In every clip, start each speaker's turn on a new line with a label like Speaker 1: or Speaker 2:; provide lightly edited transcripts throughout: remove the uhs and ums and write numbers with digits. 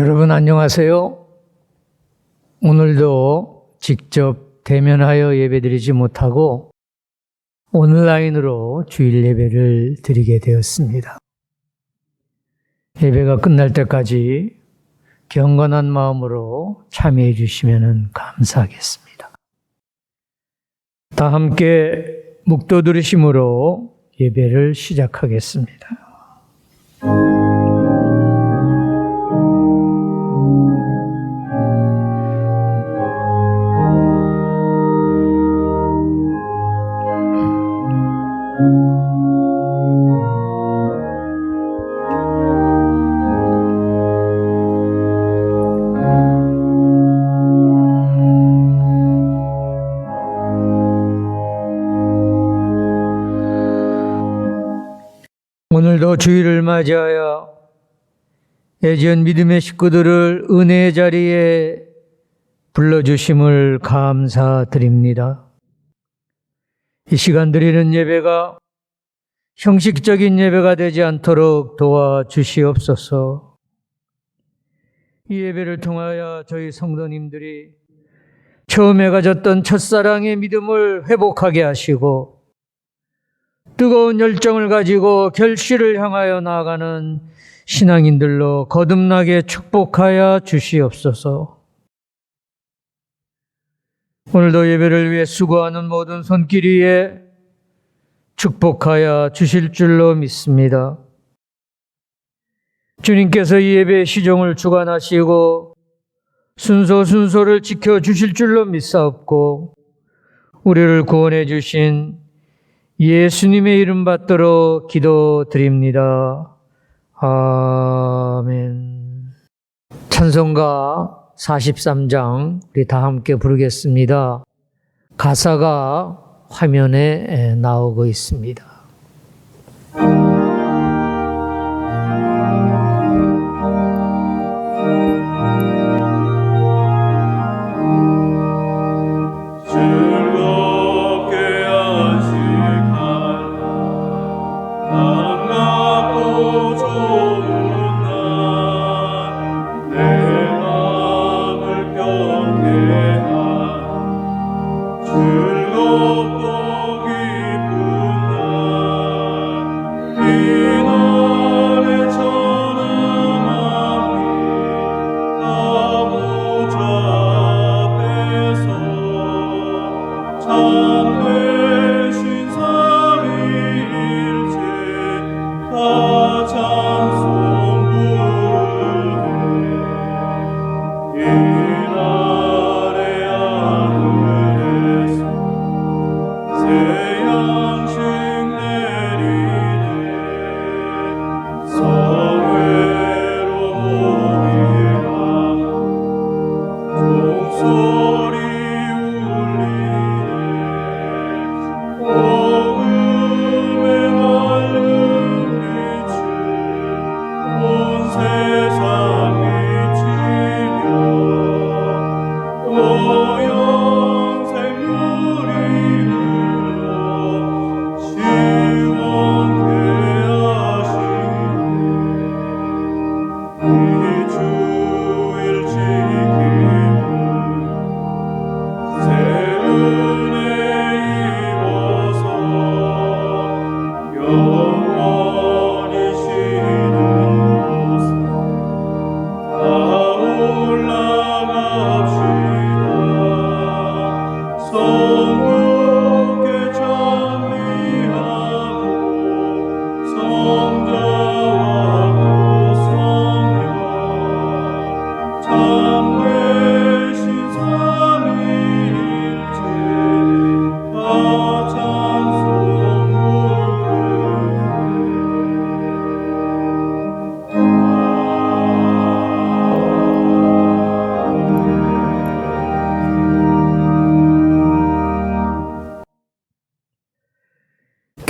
Speaker 1: 여러분 안녕하세요. 오늘도 직접 대면하여 예배드리지 못하고 온라인으로 주일 예배를 드리게 되었습니다. 예배가 끝날 때까지 경건한 마음으로 참여해 주시면 감사하겠습니다. 다 함께 묵도들으심으로 예배를 시작하겠습니다. 오늘도 주일을 맞이하여 애지연 믿음의 식구들을 은혜의 자리에 불러주심을 감사드립니다. 이 시간 드리는 예배가 형식적인 예배가 되지 않도록 도와주시옵소서. 이 예배를 통하여 저희 성도님들이 처음에 가졌던 첫사랑의 믿음을 회복하게 하시고 뜨거운 열정을 가지고 결실을 향하여 나아가는 신앙인들로 거듭나게 축복하여 주시옵소서. 오늘도 예배를 위해 수고하는 모든 손길 위에 축복하여 주실 줄로 믿습니다. 주님께서 이 예배의 시종을 주관하시고 순서를 지켜주실 줄로 믿사옵고 우리를 구원해 주신 예수님의 이름 받들어 기도드립니다. 아멘. 찬송가 43장 우리 다 함께 부르겠습니다. 가사가 화면에 나오고 있습니다.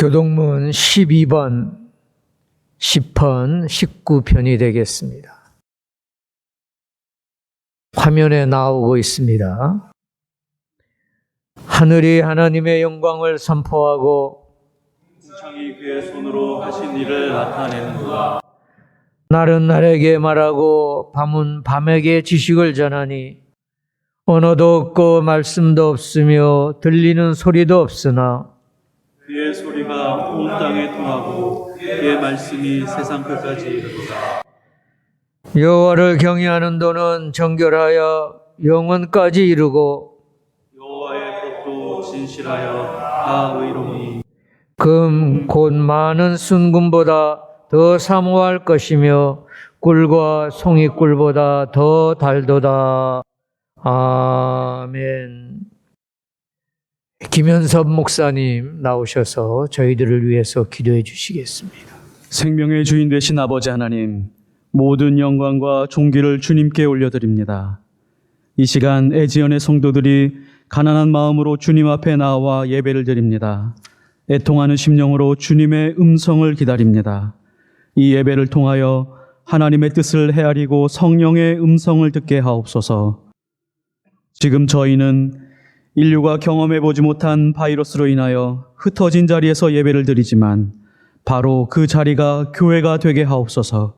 Speaker 1: 교동문 12번, 10편, 19편이 되겠습니다. 화면에 나오고 있습니다. 하늘이 하나님의 영광을 선포하고
Speaker 2: 창이 그의 손으로 하신 일을 나타내는도다.
Speaker 1: 날은 날에게 말하고 밤은 밤에게 지식을 전하니 언어도 없고 말씀도 없으며 들리는 소리도 없으나
Speaker 2: 그의 소리가 온 땅에 통하고 그의 말씀이 세상 끝까지 이르도다.
Speaker 1: 여호와를 경외하는 도는 정결하여 영원까지 이르고
Speaker 2: 여호와의 법도 진실하여 다 의로우니
Speaker 1: 금 곧 많은 순금보다 더 사모할 것이며 꿀과 송이꿀보다 더 달도다. 아멘. 김현섭 목사님 나오셔서 저희들을 위해서 기도해 주시겠습니다.
Speaker 2: 생명의 주인 되신 아버지 하나님, 모든 영광과 존귀를 주님께 올려드립니다. 이 시간 애지연의 성도들이 가난한 마음으로 주님 앞에 나와 예배를 드립니다. 애통하는 심령으로 주님의 음성을 기다립니다. 이 예배를 통하여 하나님의 뜻을 헤아리고 성령의 음성을 듣게 하옵소서. 지금 저희는 인류가 경험해보지 못한 바이러스로 인하여 흩어진 자리에서 예배를 드리지만 바로 그 자리가 교회가 되게 하옵소서.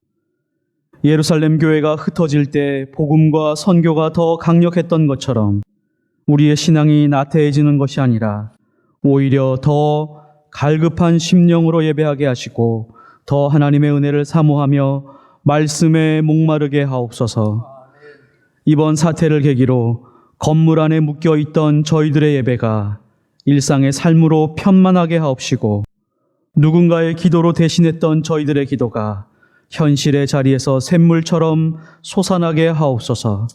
Speaker 2: 예루살렘 교회가 흩어질 때 복음과 선교가 더 강력했던 것처럼 우리의 신앙이 나태해지는 것이 아니라 오히려 더 갈급한 심령으로 예배하게 하시고 더 하나님의 은혜를 사모하며 말씀에 목마르게 하옵소서. 이번 사태를 계기로 건물 안에 묶여있던 저희들의 예배가 일상의 삶으로 편만하게 하옵시고 누군가의 기도로 대신했던 저희들의 기도가 현실의 자리에서 샘물처럼 솟아나게 하옵소서.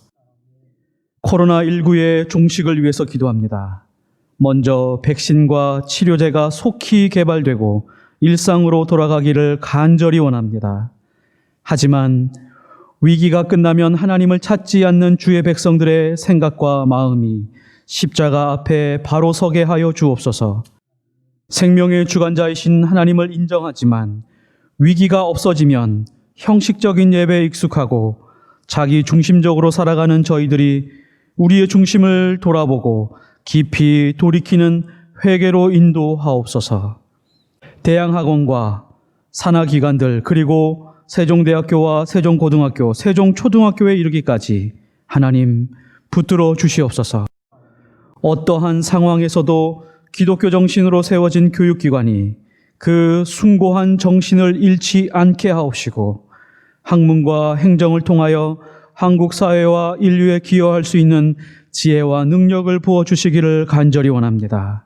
Speaker 2: 코로나19의 종식을 위해서 기도합니다. 먼저 백신과 치료제가 속히 개발되고 일상으로 돌아가기를 간절히 원합니다. 하지만 위기가 끝나면 하나님을 찾지 않는 주의 백성들의 생각과 마음이 십자가 앞에 바로 서게 하여 주옵소서. 생명의 주관자이신 하나님을 인정하지만 위기가 없어지면 형식적인 예배에 익숙하고 자기 중심적으로 살아가는 저희들이 우리의 중심을 돌아보고 깊이 돌이키는 회개로 인도하옵소서. 대양학원과 산하기관들 그리고 세종대학교와 세종고등학교, 세종초등학교에 이르기까지 하나님 붙들어 주시옵소서. 어떠한 상황에서도 기독교 정신으로 세워진 교육기관이 그 숭고한 정신을 잃지 않게 하옵시고 학문과 행정을 통하여 한국 사회와 인류에 기여할 수 있는 지혜와 능력을 부어주시기를 간절히 원합니다.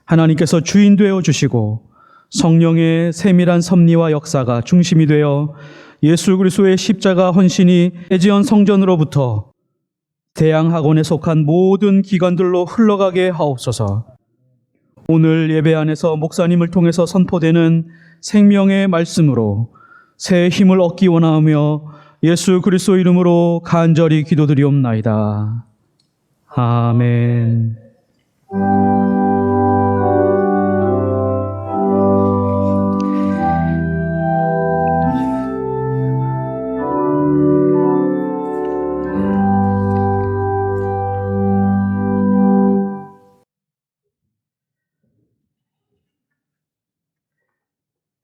Speaker 2: 하나님께서 주인 되어 주시고 성령의 세밀한 섭리와 역사가 중심이 되어 예수 그리스도의 십자가 헌신이 애지연 성전으로부터 대양학원에 속한 모든 기관들로 흘러가게 하옵소서. 오늘 예배 안에서 목사님을 통해서 선포되는 생명의 말씀으로 새 힘을 얻기 원하며 예수 그리스도 이름으로 간절히 기도드리옵나이다. 아멘.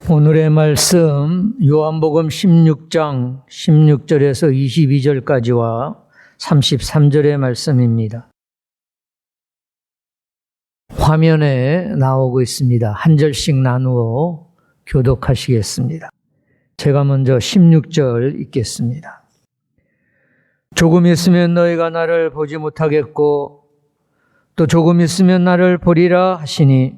Speaker 1: 오늘의 말씀 요한복음 16장 16절에서 22절까지와 33절의 말씀입니다. 화면에 나오고 있습니다. 한 절씩 나누어 교독하시겠습니다. 제가 먼저 16절 읽겠습니다. 조금 있으면 너희가 나를 보지 못하겠고 또 조금 있으면 나를 보리라 하시니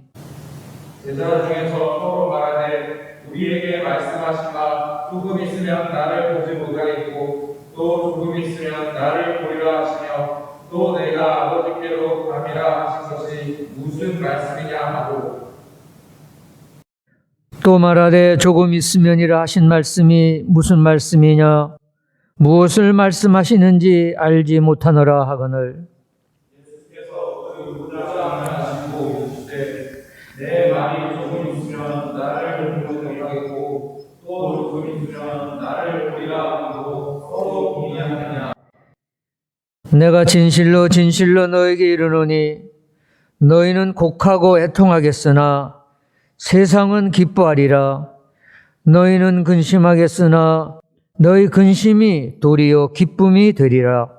Speaker 3: 제자들 중에서 서로 말하되 우리에게 말씀하시마 조금 있으면 나를 보지 못하겠고 또 조금 있으면 나를 보리라 하시며 또 내가 아버지께로 감이라 하신 것이 무슨 말씀이냐 하고
Speaker 1: 또 말하되 조금 있으면이라 하신 말씀이 무슨 말씀이냐 무엇을 말씀하시는지 알지 못하노라 하거늘
Speaker 3: 예수께서 그 무자함을 하시고 이르시되 내 말이 조금 있으면 나를 보지 못하겠고 또 조금 있으면 나를 보리라 하고 서로 동의하느냐.
Speaker 1: 내가 진실로 진실로 너에게 이르노니 너희는 곡하고 애통하겠으나 세상은 기뻐하리라. 너희는 근심하겠으나 너희 근심이 도리어 기쁨이 되리라.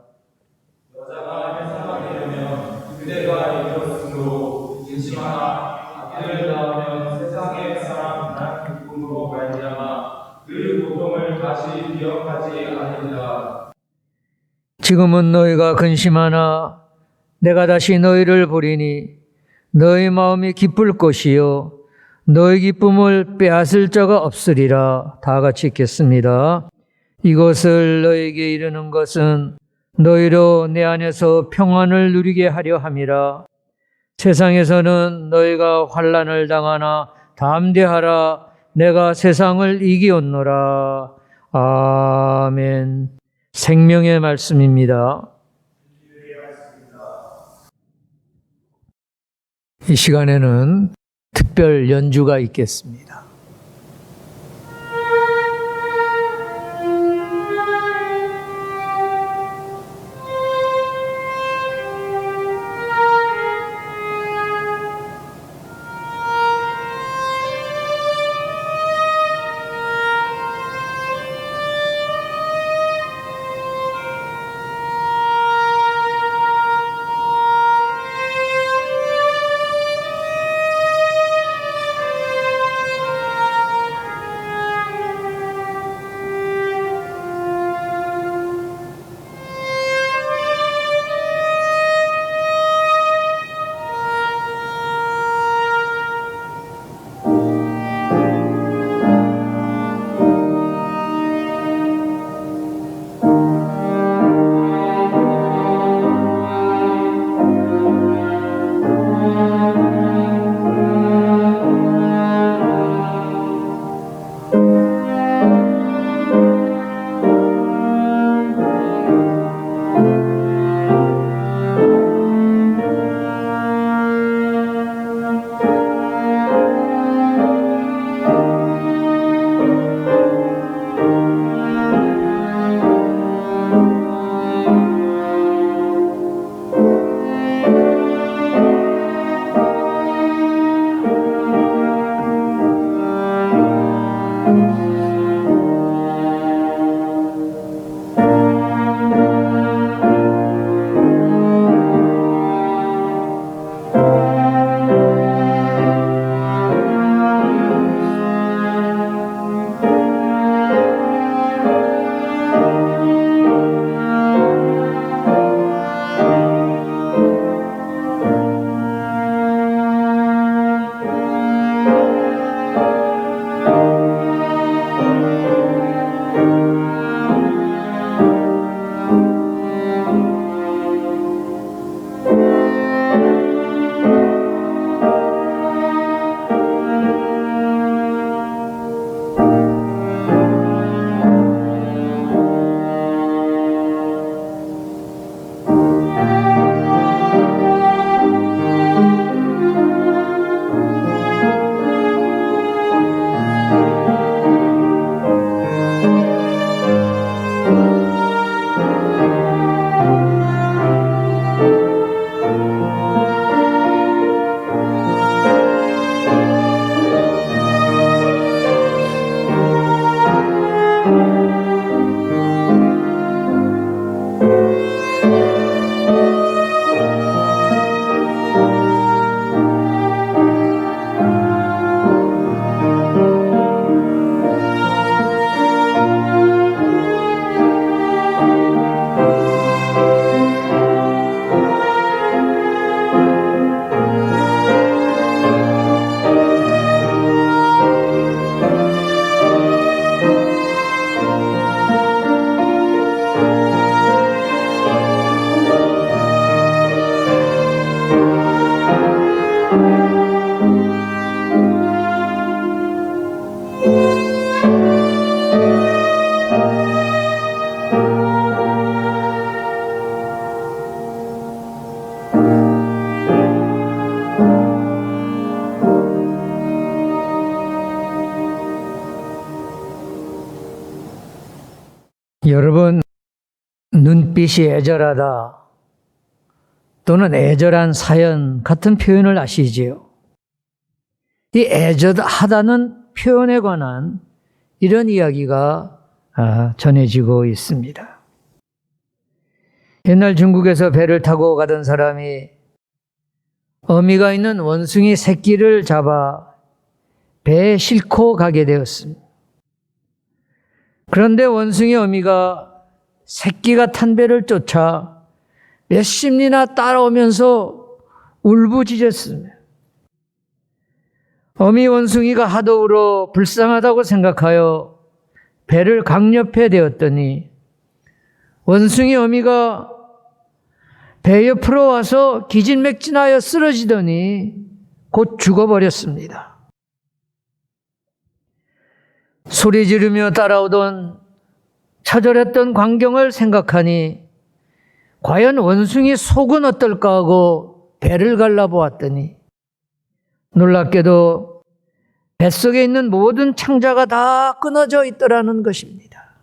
Speaker 3: 여자가 회사하게 되면 그대가 이뤘으므로 근심하나 아들을 낳으면 세상의 사람 난 기쁨으로 말미암아 그 고통을 다시 기억하지 않으리라.
Speaker 1: 지금은 너희가 근심하나 내가 다시 너희를 보리니 너희 마음이 기쁠 것이요 너희 기쁨을 빼앗을 자가 없으리라. 다 같이 읽겠습니다. 이것을 너희에게 이르는 것은 너희로 내 안에서 평안을 누리게 하려 함이라. 세상에서는 너희가 환난을 당하나 담대하라. 내가 세상을 이기었노라. 아멘. 생명의 말씀입니다. 이 시간에는 특별 연주가 있겠습니다. 여러분, 눈빛이 애절하다 또는 애절한 사연 같은 표현을 아시지요? 이 애절하다는 표현에 관한 이런 이야기가 전해지고 있습니다. 옛날 중국에서 배를 타고 가던 사람이 어미가 있는 원숭이 새끼를 잡아 배에 싣고 가게 되었습니다. 그런데 원숭이 어미가 새끼가 탄 배를 쫓아 몇 십리나 따라오면서 울부짖었습니다. 어미 원숭이가 하도 울어 불쌍하다고 생각하여 배를 강옆에 대었더니 원숭이 어미가 배 옆으로 와서 기진맥진하여 쓰러지더니 곧 죽어버렸습니다. 소리 지르며 따라오던 처절했던 광경을 생각하니 과연 원숭이 속은 어떨까 하고 배를 갈라보았더니 놀랍게도 뱃속에 있는 모든 창자가 다 끊어져 있더라는 것입니다.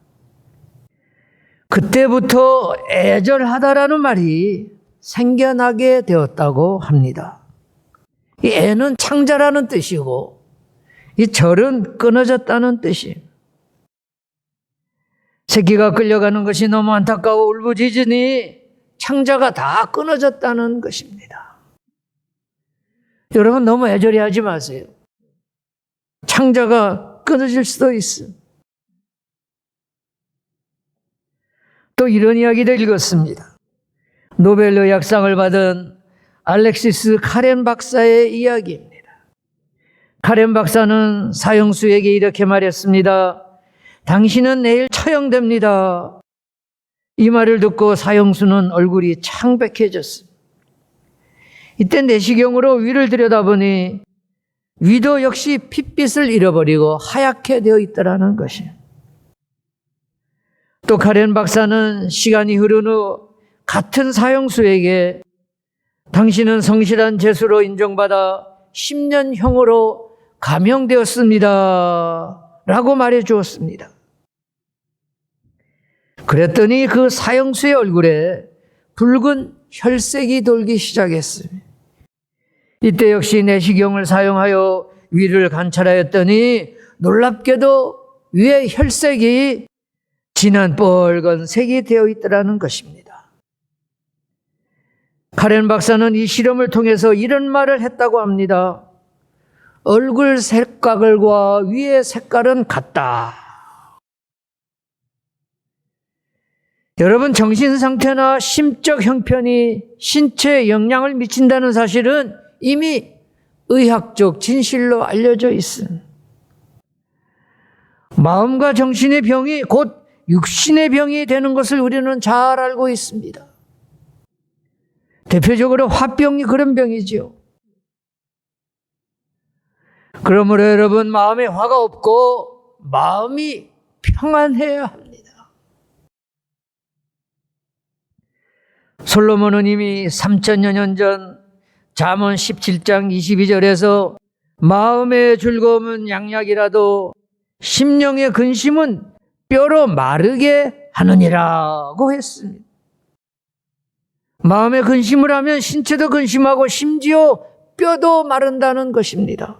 Speaker 1: 그때부터 애절하다라는 말이 생겨나게 되었다고 합니다. 이 애는 창자라는 뜻이고 이 절은 끊어졌다는 뜻이에요. 새끼가 끌려가는 것이 너무 안타까워 울부짖으니 창자가 다 끊어졌다는 것입니다. 여러분 너무 애절히 하지 마세요. 창자가 끊어질 수도 있어요. 또 이런 이야기를 읽었습니다. 노벨 의학상을 받은 알렉시스 카렌 박사의 이야기입니다. 카렌 박사는 사형수에게 이렇게 말했습니다. 당신은 내일 처형됩니다. 이 말을 듣고 사형수는 얼굴이 창백해졌습니다. 이때 내시경으로 위를 들여다보니 위도 역시 핏빛을 잃어버리고 하얗게 되어 있더라는 것이에요. 또 카렌 박사는 시간이 흐른 후 같은 사형수에게 당신은 성실한 죄수로 인정받아 10년형으로 감형되었습니다. 라고 말해 주었습니다. 그랬더니 그 사형수의 얼굴에 붉은 혈색이 돌기 시작했습니다. 이때 역시 내시경을 사용하여 위를 관찰하였더니 놀랍게도 위의 혈색이 진한 빨간 색이 되어 있더라는 것입니다. 카렌 박사는 이 실험을 통해서 이런 말을 했다고 합니다. 얼굴 색깔과 위의 색깔은 같다. 여러분 정신 상태나 심적 형편이 신체에 영향을 미친다는 사실은 이미 의학적 진실로 알려져 있습니다. 마음과 정신의 병이 곧 육신의 병이 되는 것을 우리는 잘 알고 있습니다. 대표적으로 화병이 그런 병이지요. 그러므로 여러분 마음에 화가 없고 마음이 평안해야 합니다. 솔로몬은 이미 3000여 년 전 잠언 17장 22절에서 마음의 즐거움은 양약이라도 심령의 근심은 뼈로 마르게 하느니라고 했습니다. 마음에 근심을 하면 신체도 근심하고 심지어 뼈도 마른다는 것입니다.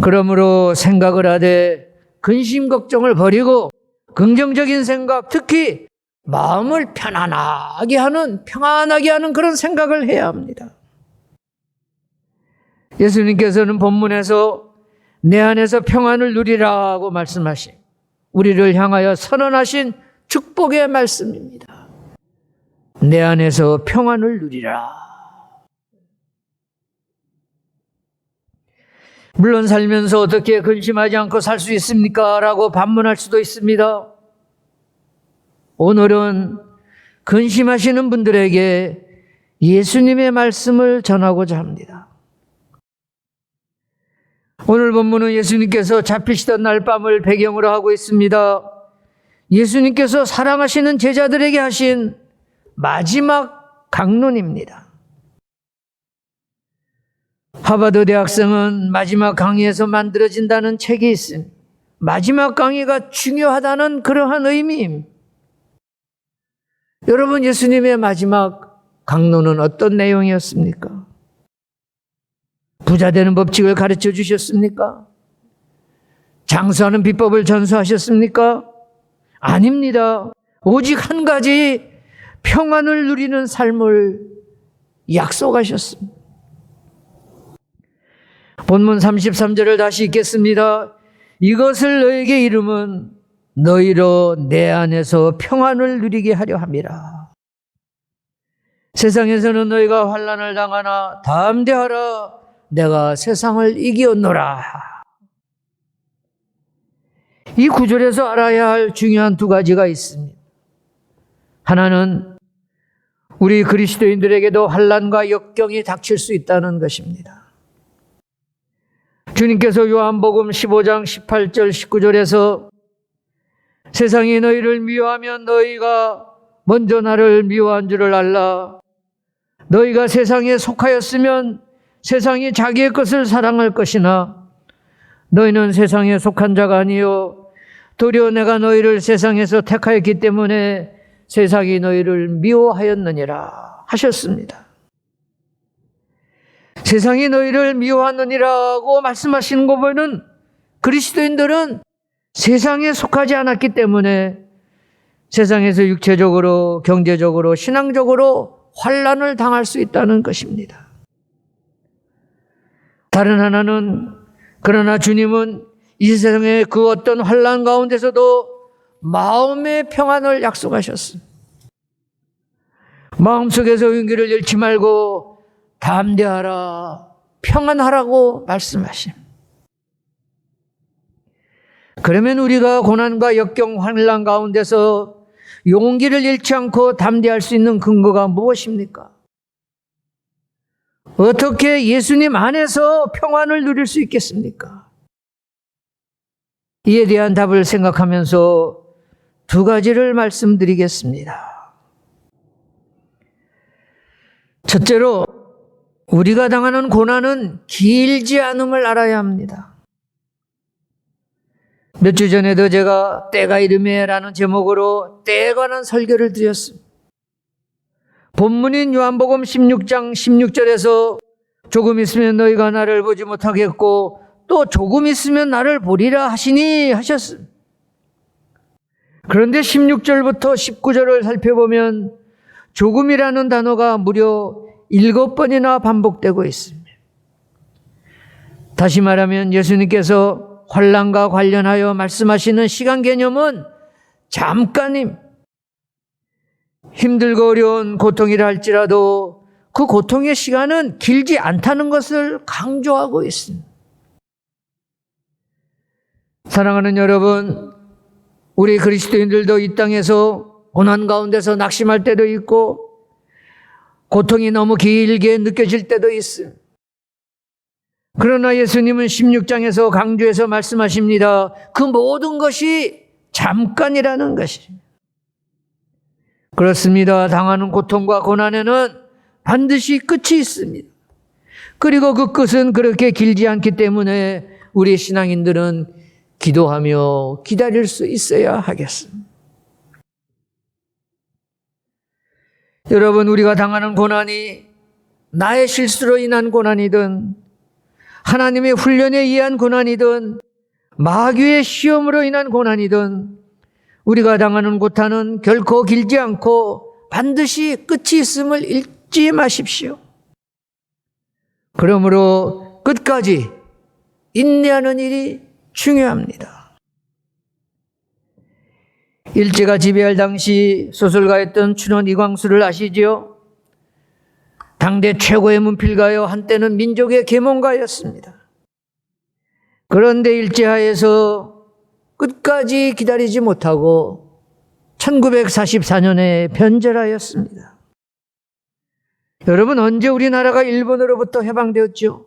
Speaker 1: 그러므로 생각을 하되 근심 걱정을 버리고 긍정적인 생각, 특히 마음을 편안하게 하는 그런 생각을 해야 합니다. 예수님께서는 본문에서 내 안에서 평안을 누리라고 말씀하신 우리를 향하여 선언하신 축복의 말씀입니다. 내 안에서 평안을 누리라. 물론 살면서 어떻게 근심하지 않고 살 수 있습니까? 라고 반문할 수도 있습니다. 오늘은 근심하시는 분들에게 예수님의 말씀을 전하고자 합니다. 오늘 본문은 예수님께서 잡히시던 날 밤을 배경으로 하고 있습니다. 예수님께서 사랑하시는 제자들에게 하신 마지막 강론입니다. 하버드 대학생은 마지막 강의에서 만들어진다는 책이 있습니다. 마지막 강의가 중요하다는 그러한 의미입니다. 여러분, 예수님의 마지막 강론은 어떤 내용이었습니까? 부자 되는 법칙을 가르쳐 주셨습니까? 장수하는 비법을 전수하셨습니까? 아닙니다. 오직 한 가지 평안을 누리는 삶을 약속하셨습니다. 본문 33절을 다시 읽겠습니다. 이것을 너에게 이름은 너희로 내 안에서 평안을 누리게 하려 함이라. 세상에서는 너희가 환난을 당하나 담대하라. 내가 세상을 이기었노라. 이 구절에서 알아야 할 중요한 두 가지가 있습니다. 하나는 우리 그리스도인들에게도 환난과 역경이 닥칠 수 있다는 것입니다. 주님께서 요한복음 15장 18절 19절에서 세상이 너희를 미워하면 너희가 먼저 나를 미워한 줄을 알라. 너희가 세상에 속하였으면 세상이 자기의 것을 사랑할 것이나 너희는 세상에 속한 자가 아니요 도리어 내가 너희를 세상에서 택하였기 때문에 세상이 너희를 미워하였느니라 하셨습니다. 세상이 너희를 미워하느니라고 말씀하시는 거 보면 그리스도인들은 세상에 속하지 않았기 때문에 세상에서 육체적으로, 경제적으로, 신앙적으로 환난을 당할 수 있다는 것입니다. 다른 하나는 그러나 주님은 이 세상의 그 어떤 환난 가운데서도 마음의 평안을 약속하셨습니다. 마음속에서 용기를 잃지 말고 담대하라, 평안하라고 말씀하심. 그러면 우리가 고난과 역경, 환난 가운데서 용기를 잃지 않고 담대할 수 있는 근거가 무엇입니까? 어떻게 예수님 안에서 평안을 누릴 수 있겠습니까? 이에 대한 답을 생각하면서 두 가지를 말씀드리겠습니다. 첫째로 우리가 당하는 고난은 길지 않음을 알아야 합니다. 몇 주 전에도 제가 때가 이르매라는 제목으로 때에 관한 설교를 드렸습니다. 본문인 요한복음 16장 16절에서 조금 있으면 너희가 나를 보지 못하겠고 또 조금 있으면 나를 보리라 하시니 하셨습니다. 그런데 16절부터 19절을 살펴보면 조금이라는 단어가 무려 7번이나 반복되고 있습니다. 다시 말하면 예수님께서 환난과 관련하여 말씀하시는 시간 개념은 잠깐임, 힘들고 어려운 고통이라 할지라도 그 고통의 시간은 길지 않다는 것을 강조하고 있습니다. 사랑하는 여러분, 우리 그리스도인들도 이 땅에서 고난 가운데서 낙심할 때도 있고 고통이 너무 길게 느껴질 때도 있습니다. 그러나 예수님은 16장에서 강조해서 말씀하십니다. 그 모든 것이 잠깐이라는 것입니다. 그렇습니다. 당하는 고통과 고난에는 반드시 끝이 있습니다. 그리고 그 끝은 그렇게 길지 않기 때문에 우리 신앙인들은 기도하며 기다릴 수 있어야 하겠습니다. 여러분, 우리가 당하는 고난이 나의 실수로 인한 고난이든 하나님의 훈련에 의한 고난이든 마귀의 시험으로 인한 고난이든 우리가 당하는 고난은 결코 길지 않고 반드시 끝이 있음을 잊지 마십시오. 그러므로 끝까지 인내하는 일이 중요합니다. 일제가 지배할 당시 소설가였던 춘원 이광수를 아시지요? 당대 최고의 문필가요, 한때는 민족의 계몽가였습니다. 그런데 일제하에서 끝까지 기다리지 못하고 1944년에 변절하였습니다. 여러분, 언제 우리나라가 일본으로부터 해방되었죠?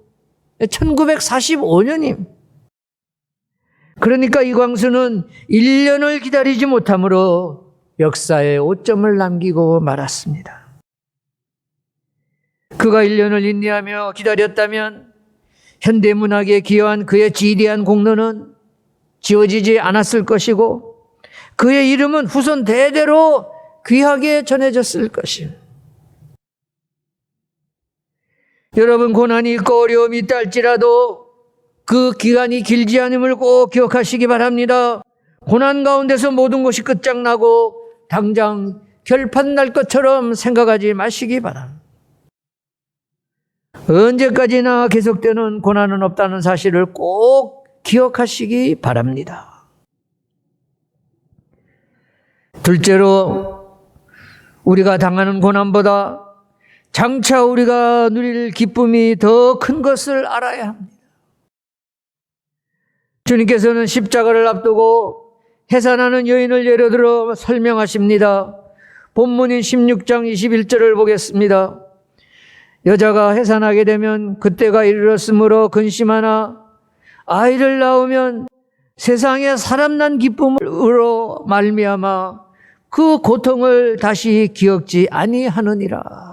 Speaker 1: 1945년임. 그러니까 이광수는 1년을 기다리지 못함으로 역사에 오점을 남기고 말았습니다. 그가 1년을 인내하며 기다렸다면 현대문학에 기여한 그의 지대한 공로는 지워지지 않았을 것이고 그의 이름은 후손 대대로 귀하게 전해졌을 것입니다. 여러분, 고난이 있고 어려움이 있다 할지라도 그 기간이 길지 않음을 꼭 기억하시기 바랍니다. 고난 가운데서 모든 것이 끝장나고 당장 결판 날 것처럼 생각하지 마시기 바랍니다. 언제까지나 계속되는 고난은 없다는 사실을 꼭 기억하시기 바랍니다. 둘째로, 우리가 당하는 고난보다 장차 우리가 누릴 기쁨이 더 큰 것을 알아야 합니다. 주님께서는 십자가를 앞두고 해산하는 여인을 예로 들어 설명하십니다. 본문인 16장 21절을 보겠습니다. 여자가 해산하게 되면 그때가 이르렀으므로 근심하나 아이를 낳으면 세상에 사람 난 기쁨으로 말미암아 그 고통을 다시 기억지 아니하느니라.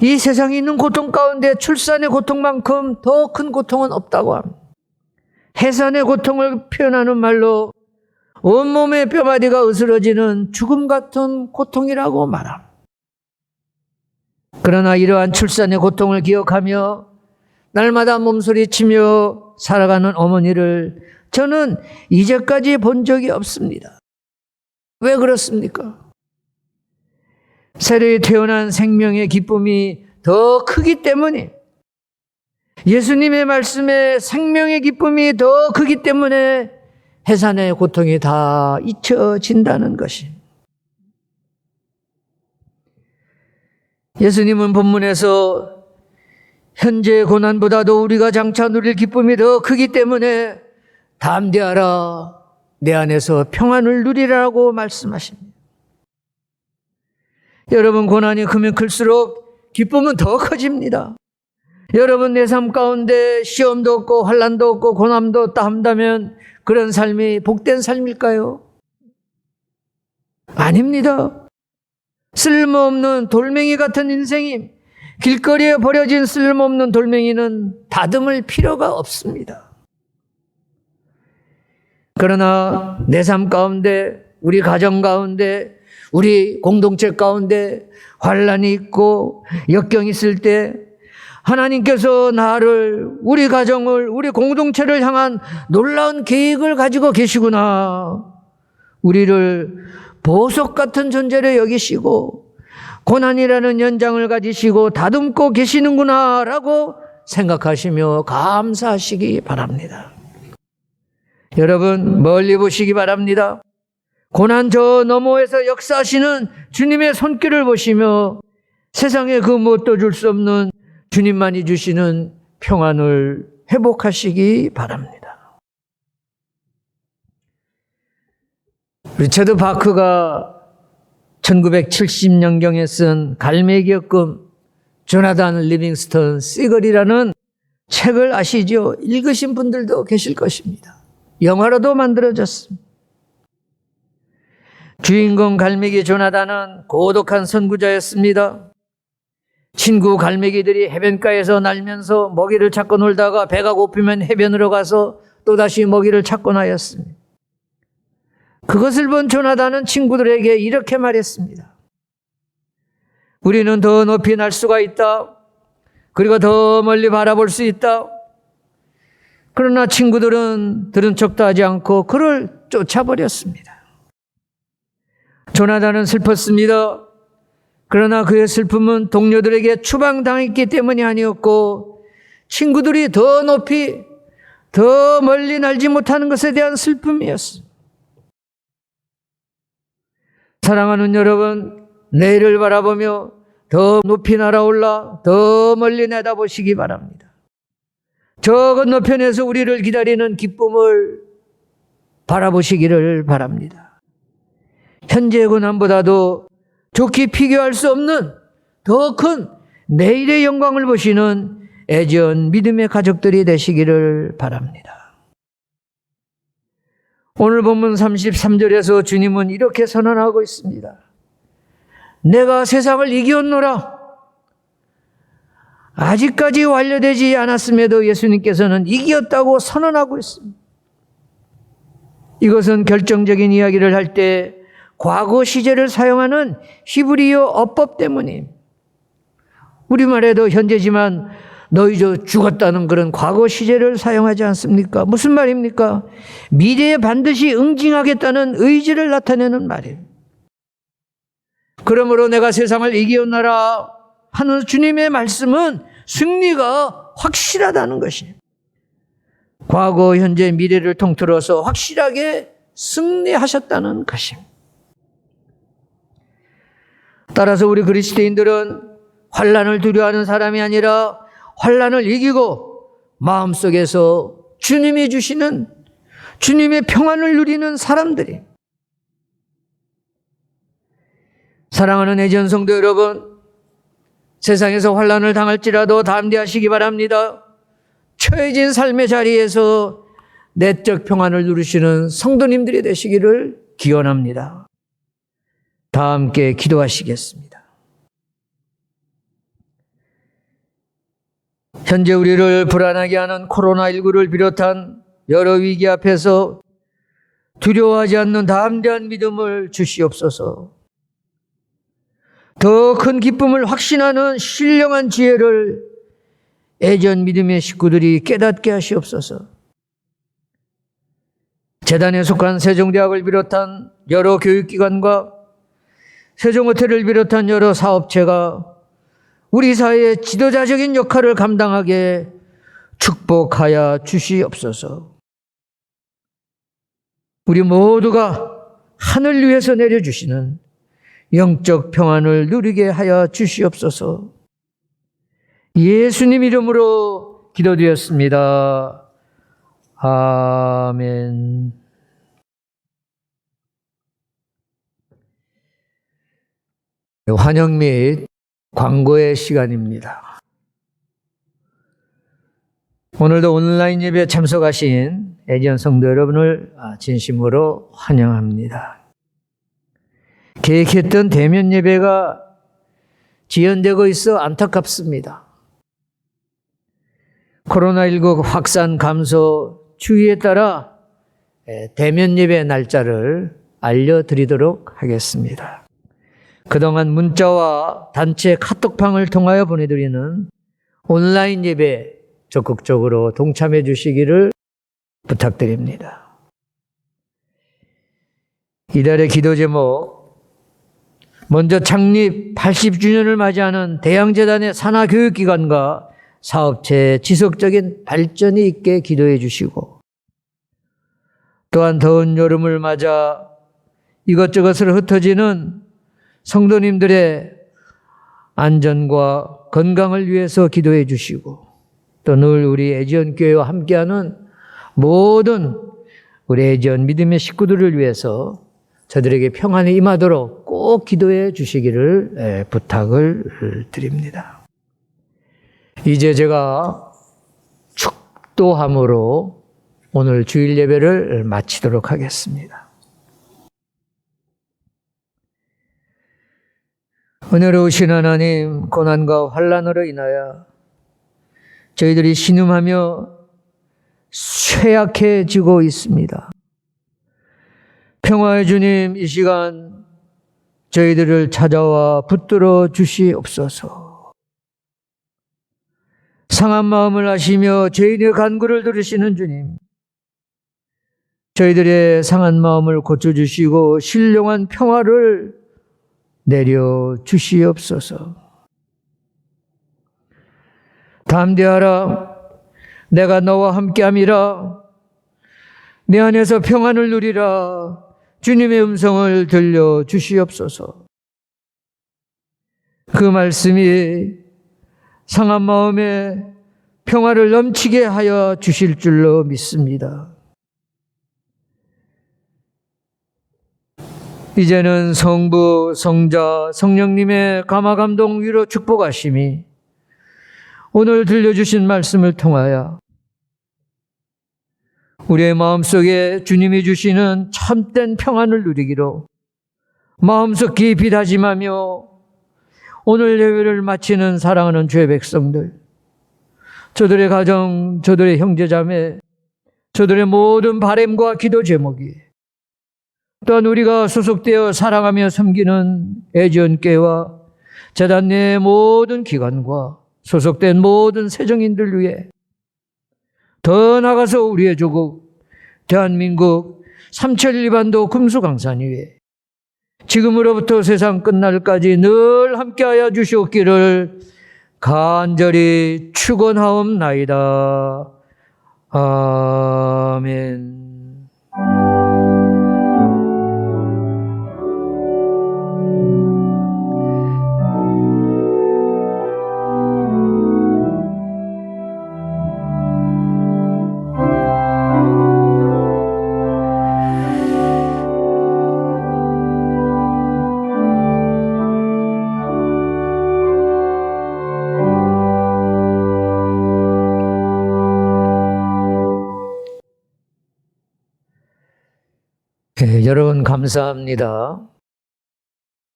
Speaker 1: 이 세상에 있는 고통 가운데 출산의 고통만큼 더 큰 고통은 없다고 합니다. 해산의 고통을 표현하는 말로 온몸의 뼈마디가 으스러지는 죽음 같은 고통이라고 말합니다. 그러나 이러한 출산의 고통을 기억하며 날마다 몸소리치며 살아가는 어머니를 저는 이제까지 본 적이 없습니다. 왜 그렇습니까? 새로이 태어난 생명의 기쁨이 더 크기 때문에, 예수님의 말씀에 생명의 기쁨이 더 크기 때문에 해산의 고통이 다 잊혀진다는 것입니다. 예수님은 본문에서 현재의 고난보다도 우리가 장차 누릴 기쁨이 더 크기 때문에 담대하라, 내 안에서 평안을 누리라고 말씀하십니다. 여러분, 고난이 크면 클수록 기쁨은 더 커집니다. 여러분, 내 삶 가운데 시험도 없고 환난도 없고 고난도 없다 한다면 그런 삶이 복된 삶일까요? 아닙니다. 쓸모없는 돌멩이 같은 인생이, 길거리에 버려진 쓸모없는 돌멩이는 다듬을 필요가 없습니다. 그러나 내 삶 가운데, 우리 가정 가운데, 우리 공동체 가운데 환난이 있고 역경이 있을 때 하나님께서 나를, 우리 가정을, 우리 공동체를 향한 놀라운 계획을 가지고 계시구나. 우리를 보석 같은 존재로 여기시고 고난이라는 연장을 가지시고 다듬고 계시는구나 라고 생각하시며 감사하시기 바랍니다. 여러분, 멀리 보시기 바랍니다. 고난 저 너머에서 역사하시는 주님의 손길을 보시며 세상에 그 무엇도 줄 수 없는 주님만이 주시는 평안을 회복하시기 바랍니다. 리처드 바크가 1970년경에 쓴 갈매기의 꿈, 조나단 리빙스턴 시글이라는 책을 아시죠? 읽으신 분들도 계실 것입니다. 영화로도 만들어졌습니다. 주인공 갈매기 조나단은 고독한 선구자였습니다. 친구 갈매기들이 해변가에서 날면서 먹이를 찾고 놀다가 배가 고프면 해변으로 가서 또다시 먹이를 찾곤 하였습니다. 그것을 본 조나단은 친구들에게 이렇게 말했습니다. 우리는 더 높이 날 수가 있다. 그리고 더 멀리 바라볼 수 있다. 그러나 친구들은 들은 척도 하지 않고 그를 쫓아버렸습니다. 조나단은 슬펐습니다. 그러나 그의 슬픔은 동료들에게 추방당했기 때문이 아니었고 친구들이 더 높이, 더 멀리 날지 못하는 것에 대한 슬픔이었습니다. 사랑하는 여러분, 내일을 바라보며 더 높이 날아올라 더 멀리 내다보시기 바랍니다. 저 건너편에서 우리를 기다리는 기쁨을 바라보시기를 바랍니다. 현재의 고난보다도 좋게 비교할 수 없는 더 큰 내일의 영광을 보시는 애지연 믿음의 가족들이 되시기를 바랍니다. 오늘 본문 33절에서 주님은 이렇게 선언하고 있습니다. 내가 세상을 이기었노라. 아직까지 완료되지 않았음에도 예수님께서는 이기었다고 선언하고 있습니다. 이것은 결정적인 이야기를 할 때 과거 시제를 사용하는 히브리어 어법 때문입니다. 우리말에도 현재지만 너희 저 죽었다는 그런 과거 시제를 사용하지 않습니까? 무슨 말입니까? 미래에 반드시 응징하겠다는 의지를 나타내는 말이에요. 그러므로 내가 세상을 이기었노라 하는 주님의 말씀은 승리가 확실하다는 것이에요. 과거, 현재, 미래를 통틀어서 확실하게 승리하셨다는 것입니다. 따라서 우리 그리스도인들은 환난을 두려워하는 사람이 아니라 환난을 이기고 마음속에서 주님이 주시는 주님의 평안을 누리는 사람들이. 사랑하는 애지연 성도 여러분, 세상에서 환난을 당할지라도 담대하시기 바랍니다. 처해진 삶의 자리에서 내적 평안을 누리시는 성도님들이 되시기를 기원합니다. 다 함께 기도하시겠습니다. 현재 우리를 불안하게 하는 코로나19를 비롯한 여러 위기 앞에서 두려워하지 않는 담대한 믿음을 주시옵소서. 더 큰 기쁨을 확신하는 신령한 지혜를 애전 믿음의 식구들이 깨닫게 하시옵소서. 재단에 속한 세종대학을 비롯한 여러 교육기관과 세종호텔을 비롯한 여러 사업체가 우리 사회의 지도자적인 역할을 감당하게 축복하여 주시옵소서. 우리 모두가 하늘 위에서 내려주시는 영적 평안을 누리게 하여 주시옵소서. 예수님 이름으로 기도드렸습니다. 아멘. 환영 및 광고의 시간입니다. 오늘도 온라인 예배에 참석하신 애지연 성도 여러분을 진심으로 환영합니다. 계획했던 대면 예배가 지연되고 있어 안타깝습니다. 코로나19 확산 감소 추이에 따라 대면 예배 날짜를 알려드리도록 하겠습니다. 그동안 문자와 단체 카톡방을 통하여 보내드리는 온라인 예배 적극적으로 동참해 주시기를 부탁드립니다. 이달의 기도 제목, 먼저 창립 80주년을 맞이하는 대양재단의 산하교육기관과 사업체의 지속적인 발전이 있게 기도해 주시고, 또한 더운 여름을 맞아 이것저것으로 흩어지는 성도님들의 안전과 건강을 위해서 기도해 주시고, 또 늘 우리 애지연 교회와 함께하는 모든 우리 애지연 믿음의 식구들을 위해서 저들에게 평안이 임하도록 꼭 기도해 주시기를 부탁을 드립니다. 이제 제가 축도함으로 오늘 주일 예배를 마치도록 하겠습니다. 은혜로우신 하나님, 고난과 환난으로 인하여 저희들이 신음하며 쇠약해지고 있습니다. 평화의 주님, 이 시간 저희들을 찾아와 붙들어 주시옵소서. 상한 마음을 하시며 저희들의 간구를 들으시는 주님, 저희들의 상한 마음을 고쳐주시고 신령한 평화를 내려 주시옵소서. 담대하라, 내가 너와 함께함이라, 내 안에서 평안을 누리라, 주님의 음성을 들려 주시옵소서. 그 말씀이 상한 마음에 평화를 넘치게 하여 주실 줄로 믿습니다. 이제는 성부, 성자, 성령님의 감화감동 위로 축복하심이 오늘 들려주신 말씀을 통하여 우리의 마음속에 주님이 주시는 참된 평안을 누리기로 마음속 깊이 다짐하며 오늘 예배를 마치는 사랑하는 주의 백성들, 저들의 가정, 저들의 형제자매, 저들의 모든 바램과 기도 제목이, 또한 우리가 소속되어 사랑하며 섬기는 애지연교회와 재단 내 모든 기관과 소속된 모든 새정인들 위해, 더 나아가서 우리의 조국 대한민국 삼천리반도 금수강산 위에 지금으로부터 세상 끝날까지 늘 함께하여 주시옵기를 간절히 축원하옵나이다. 아멘. 네, 여러분 감사합니다.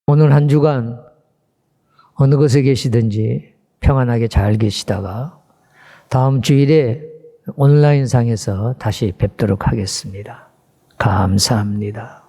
Speaker 1: 오늘 한 주간 어느 곳에 계시든지 평안하게 잘 계시다가 다음 주일에 온라인상에서 다시 뵙도록 하겠습니다. 감사합니다.